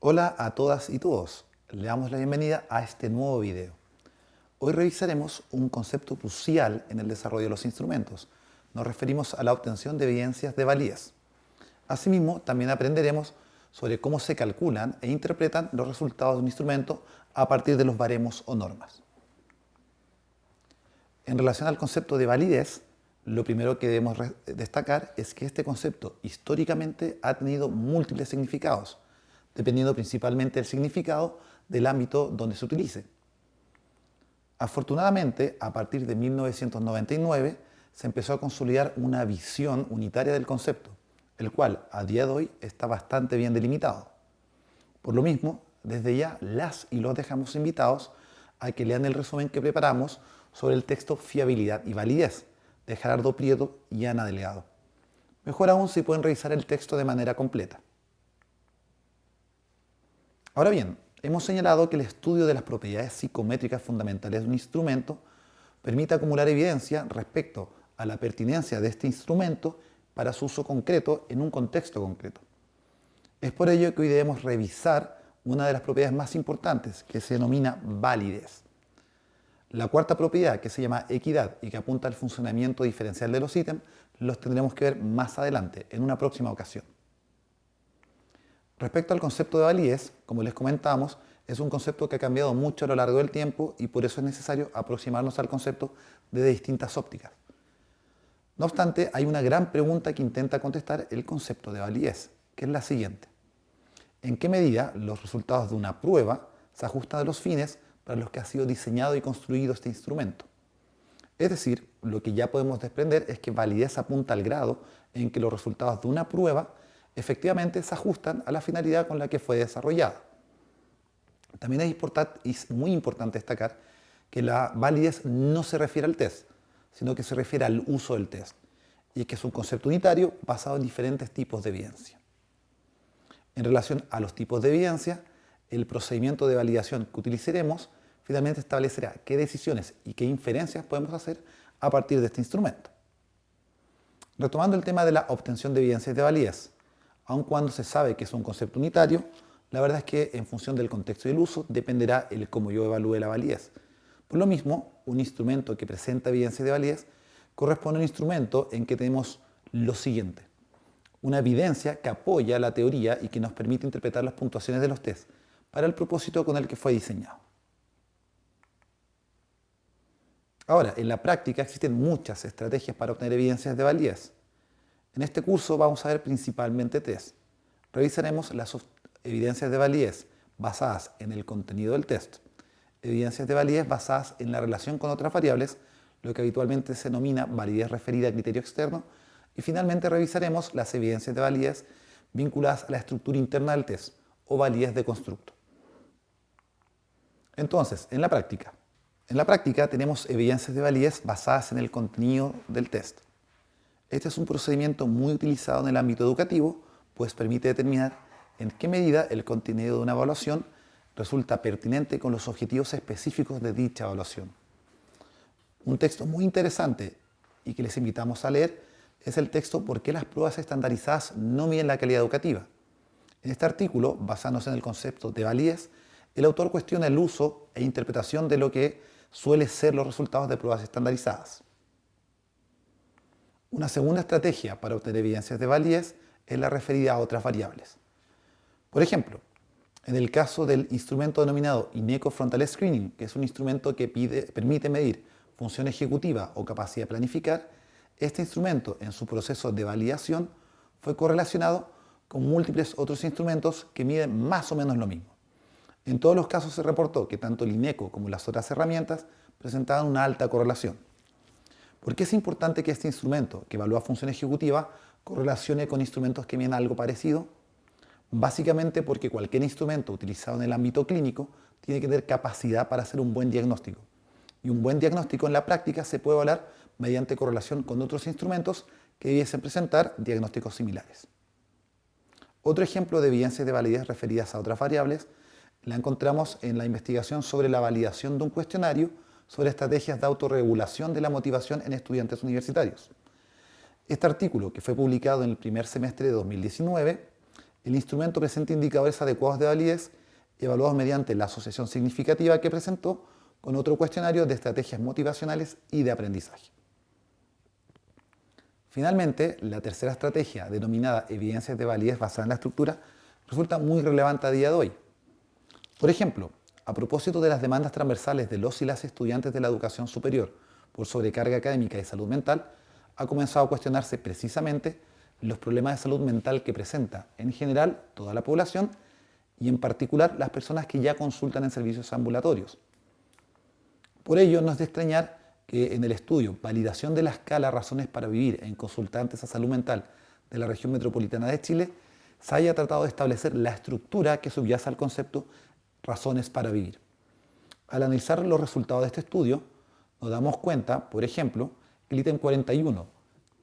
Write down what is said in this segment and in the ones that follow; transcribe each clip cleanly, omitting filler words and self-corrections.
Hola a todas y todos, le damos la bienvenida a este nuevo video. Hoy revisaremos un concepto crucial en el desarrollo de los instrumentos. Nos referimos a la obtención de evidencias de validez. Asimismo, también aprenderemos sobre cómo se calculan e interpretan los resultados de un instrumento a partir de los baremos o normas. En relación al concepto de validez, lo primero que debemos destacar es que este concepto históricamente ha tenido múltiples significados, dependiendo principalmente del significado del ámbito donde se utilice. Afortunadamente, a partir de 1999, se empezó a consolidar una visión unitaria del concepto, el cual a día de hoy está bastante bien delimitado. Por lo mismo, desde ya las y los dejamos invitados a que lean el resumen que preparamos sobre el texto Fiabilidad y Validez de Gerardo Prieto y Ana Delgado. Mejor aún si pueden revisar el texto de manera completa. Ahora bien, hemos señalado que el estudio de las propiedades psicométricas fundamentales de un instrumento permite acumular evidencia respecto a la pertinencia de este instrumento para su uso concreto en un contexto concreto. Es por ello que hoy debemos revisar una de las propiedades más importantes, que se denomina validez. La cuarta propiedad, que se llama equidad y que apunta al funcionamiento diferencial de los ítems, los tendremos que ver más adelante, en una próxima ocasión. Respecto al concepto de validez, como les comentábamos, es un concepto que ha cambiado mucho a lo largo del tiempo y por eso es necesario aproximarnos al concepto desde distintas ópticas. No obstante, hay una gran pregunta que intenta contestar el concepto de validez, que es la siguiente. ¿En qué medida los resultados de una prueba se ajustan a los fines para los que ha sido diseñado y construido este instrumento? Es decir, lo que ya podemos desprender es que validez apunta al grado en que los resultados de una prueba efectivamente se ajustan a la finalidad con la que fue desarrollada. También es muy importante destacar que la validez no se refiere al test, sino que se refiere al uso del test, y que es un concepto unitario basado en diferentes tipos de evidencia. En relación a los tipos de evidencia, el procedimiento de validación que utilizaremos finalmente establecerá qué decisiones y qué inferencias podemos hacer a partir de este instrumento. Retomando el tema de la obtención de evidencias de validez, aun cuando se sabe que es un concepto unitario, la verdad es que en función del contexto y del uso dependerá el cómo yo evalúe la validez. Por lo mismo, un instrumento que presenta evidencias de validez corresponde a un instrumento en que tenemos lo siguiente. Una evidencia que apoya la teoría y que nos permite interpretar las puntuaciones de los test para el propósito con el que fue diseñado. Ahora, en la práctica existen muchas estrategias para obtener evidencias de validez. En este curso vamos a ver principalmente tres. Revisaremos las evidencias de validez basadas en el contenido del test, evidencias de validez basadas en la relación con otras variables, lo que habitualmente se denomina validez referida a criterio externo, y finalmente revisaremos las evidencias de validez vinculadas a la estructura interna del test o validez de constructo. Entonces, en la práctica tenemos evidencias de validez basadas en el contenido del test. Este es un procedimiento muy utilizado en el ámbito educativo, pues permite determinar en qué medida el contenido de una evaluación resulta pertinente con los objetivos específicos de dicha evaluación. Un texto muy interesante y que les invitamos a leer es el texto ¿Por qué las pruebas estandarizadas no miden la calidad educativa? En este artículo, basándose en el concepto de validez, el autor cuestiona el uso e interpretación de lo que suelen ser los resultados de pruebas estandarizadas. Una segunda estrategia para obtener evidencias de validez es la referida a otras variables. Por ejemplo, en el caso del instrumento denominado INECO Frontal Screening, que es un instrumento que permite medir función ejecutiva o capacidad de planificar, este instrumento en su proceso de validación fue correlacionado con múltiples otros instrumentos que miden más o menos lo mismo. En todos los casos se reportó que tanto el INECO como las otras herramientas presentaban una alta correlación. ¿Por qué es importante que este instrumento, que evalúa función ejecutiva, correlacione con instrumentos que miden algo parecido? Básicamente porque cualquier instrumento utilizado en el ámbito clínico tiene que tener capacidad para hacer un buen diagnóstico. Y un buen diagnóstico en la práctica se puede evaluar mediante correlación con otros instrumentos que debiesen presentar diagnósticos similares. Otro ejemplo de evidencias de validez referidas a otras variables la encontramos en la investigación sobre la validación de un cuestionario sobre estrategias de autorregulación de la motivación en estudiantes universitarios. Este artículo, que fue publicado en el primer semestre de 2019, el instrumento presenta indicadores adecuados de validez evaluados mediante la asociación significativa que presentó con otro cuestionario de estrategias motivacionales y de aprendizaje. Finalmente, la tercera estrategia, denominada evidencias de validez basada en la estructura, resulta muy relevante a día de hoy. Por ejemplo, a propósito de las demandas transversales de los y las estudiantes de la educación superior por sobrecarga académica y salud mental, ha comenzado a cuestionarse precisamente los problemas de salud mental que presenta en general toda la población y en particular las personas que ya consultan en servicios ambulatorios. Por ello, no es de extrañar que en el estudio Validación de la escala Razones para Vivir en consultantes a salud mental de la región metropolitana de Chile, se haya tratado de establecer la estructura que subyace al concepto Razones para Vivir. Al analizar los resultados de este estudio, nos damos cuenta, por ejemplo, que el ítem 41,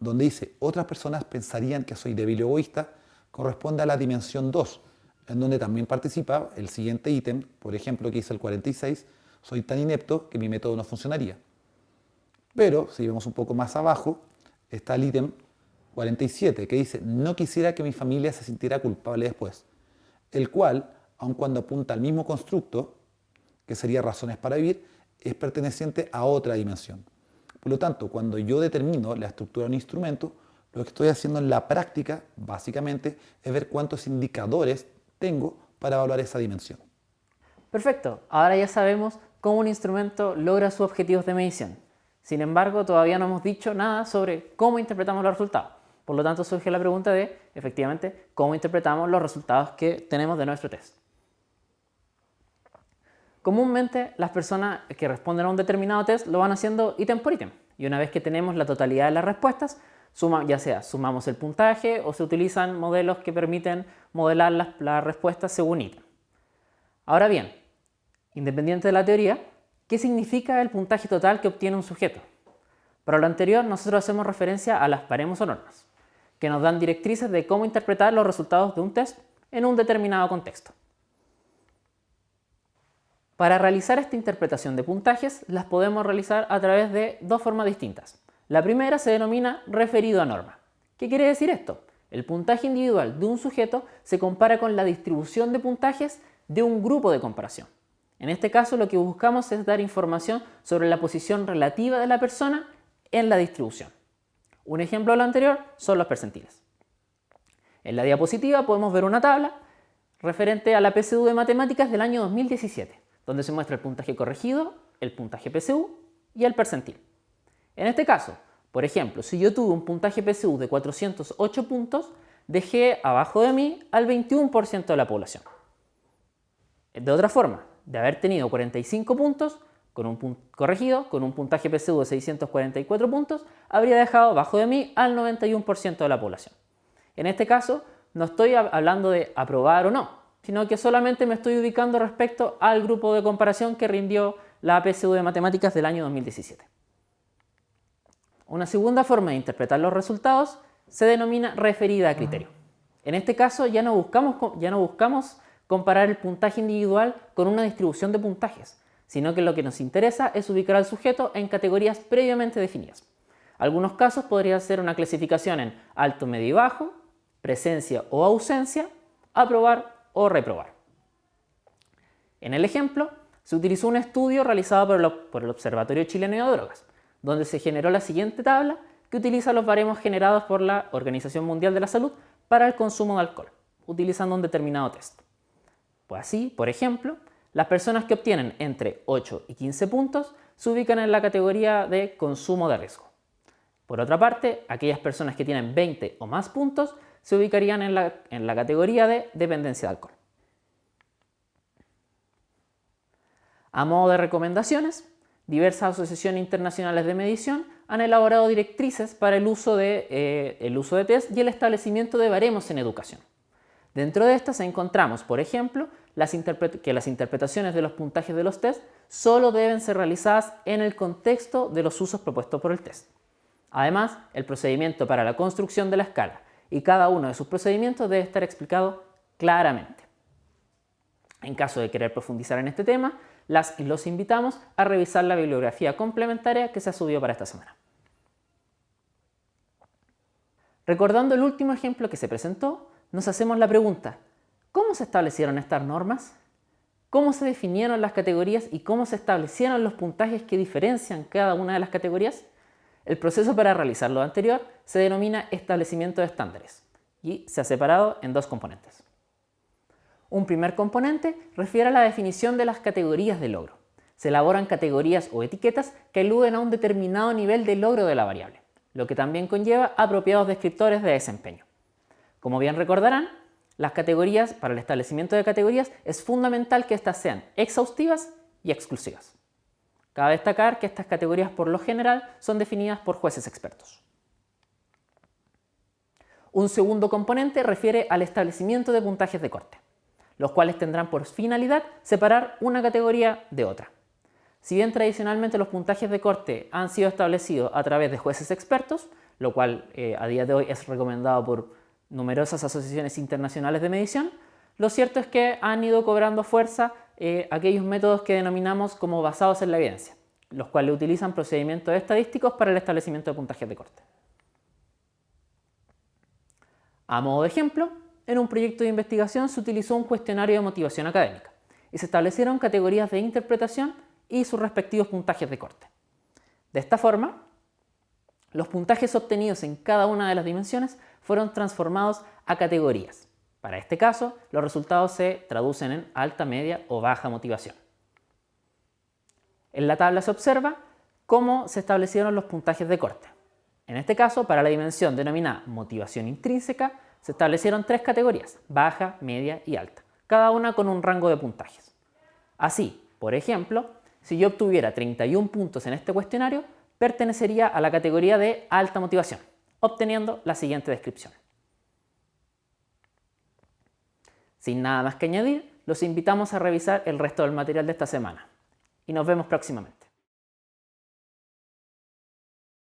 donde dice otras personas pensarían que soy débil o egoísta, corresponde a la dimensión 2, en donde también participa el siguiente ítem, por ejemplo, que dice el 46, soy tan inepto que mi método no funcionaría. Pero, si vemos un poco más abajo, está el ítem 47, que dice no quisiera que mi familia se sintiera culpable después, el cual, aun cuando apunta al mismo constructo, que sería razones para vivir, es perteneciente a otra dimensión. Por lo tanto, cuando yo determino la estructura de un instrumento, lo que estoy haciendo en la práctica, básicamente, es ver cuántos indicadores tengo para evaluar esa dimensión. Perfecto, ahora ya sabemos cómo un instrumento logra sus objetivos de medición. Sin embargo, todavía no hemos dicho nada sobre cómo interpretamos los resultados. Por lo tanto, surge la pregunta de, efectivamente, cómo interpretamos los resultados que tenemos de nuestro test. Comúnmente, las personas que responden a un determinado test lo van haciendo ítem por ítem. Y una vez que tenemos la totalidad de las respuestas, ya sea sumamos el puntaje o se utilizan modelos que permiten modelar las respuestas según ítem. Ahora bien, independiente de la teoría, ¿qué significa el puntaje total que obtiene un sujeto? Para lo anterior, nosotros hacemos referencia a las baremos o normas, que nos dan directrices de cómo interpretar los resultados de un test en un determinado contexto. Para realizar esta interpretación de puntajes, las podemos realizar a través de dos formas distintas. La primera se denomina referido a norma. ¿Qué quiere decir esto? El puntaje individual de un sujeto se compara con la distribución de puntajes de un grupo de comparación. En este caso, lo que buscamos es dar información sobre la posición relativa de la persona en la distribución. Un ejemplo de lo anterior son los percentiles. En la diapositiva podemos ver una tabla referente a la PSU de matemáticas del año 2017, donde se muestra el puntaje corregido, el puntaje PSU y el percentil. En este caso, por ejemplo, si yo tuve un puntaje PSU de 408 puntos, dejé abajo de mí al 21% de la población. De otra forma, de haber tenido 45 puntos corregido, con un puntaje PSU de 644 puntos, habría dejado abajo de mí al 91% de la población. En este caso, no estoy hablando de aprobar o no, sino que solamente me estoy ubicando respecto al grupo de comparación que rindió la PSU de matemáticas del año 2017. Una segunda forma de interpretar los resultados se denomina referida a criterio. En este caso ya no buscamos comparar el puntaje individual con una distribución de puntajes, sino que lo que nos interesa es ubicar al sujeto en categorías previamente definidas. Algunos casos podría ser una clasificación en alto, medio y bajo, presencia o ausencia, aprobar o reprobar. En el ejemplo, se utilizó un estudio realizado por el Observatorio Chileno de Drogas, donde se generó la siguiente tabla que utiliza los baremos generados por la Organización Mundial de la Salud para el consumo de alcohol, utilizando un determinado test. Pues así, por ejemplo, las personas que obtienen entre 8 y 15 puntos se ubican en la categoría de consumo de riesgo. Por otra parte, aquellas personas que tienen 20 o más puntos se ubicarían en la categoría de dependencia de alcohol. A modo de recomendaciones, diversas asociaciones internacionales de medición han elaborado directrices para el uso de test y el establecimiento de baremos en educación. Dentro de estas encontramos, por ejemplo, que las interpretaciones de los puntajes de los test solo deben ser realizadas en el contexto de los usos propuestos por el test. Además, el procedimiento para la construcción de la escala y cada uno de sus procedimientos debe estar explicado claramente. En caso de querer profundizar en este tema, los invitamos a revisar la bibliografía complementaria que se ha subido para esta semana. Recordando el último ejemplo que se presentó, nos hacemos la pregunta, ¿cómo se establecieron estas normas? ¿Cómo se definieron las categorías y cómo se establecieron los puntajes que diferencian cada una de las categorías? El proceso para realizar lo anterior se denomina establecimiento de estándares y se ha separado en dos componentes. Un primer componente refiere a la definición de las categorías de logro. Se elaboran categorías o etiquetas que aluden a un determinado nivel de logro de la variable, lo que también conlleva apropiados descriptores de desempeño. Como bien recordarán, para el establecimiento de categorías es fundamental que éstas sean exhaustivas y exclusivas. Cabe destacar que estas categorías por lo general son definidas por jueces expertos. Un segundo componente refiere al establecimiento de puntajes de corte, los cuales tendrán por finalidad separar una categoría de otra. Si bien tradicionalmente los puntajes de corte han sido establecidos a través de jueces expertos, lo cual a día de hoy es recomendado por numerosas asociaciones internacionales de medición, lo cierto es que han ido cobrando fuerza aquellos métodos que denominamos como basados en la evidencia, los cuales utilizan procedimientos estadísticos para el establecimiento de puntajes de corte. A modo de ejemplo, en un proyecto de investigación se utilizó un cuestionario de motivación académica y se establecieron categorías de interpretación y sus respectivos puntajes de corte. De esta forma, los puntajes obtenidos en cada una de las dimensiones fueron transformados a categorías. Para este caso, los resultados se traducen en alta, media o baja motivación. En la tabla se observa cómo se establecieron los puntajes de corte. En este caso, para la dimensión denominada motivación intrínseca, se establecieron tres categorías, baja, media y alta, cada una con un rango de puntajes. Así, por ejemplo, si yo obtuviera 31 puntos en este cuestionario, pertenecería a la categoría de alta motivación, obteniendo la siguiente descripción. Sin nada más que añadir, los invitamos a revisar el resto del material de esta semana y nos vemos próximamente.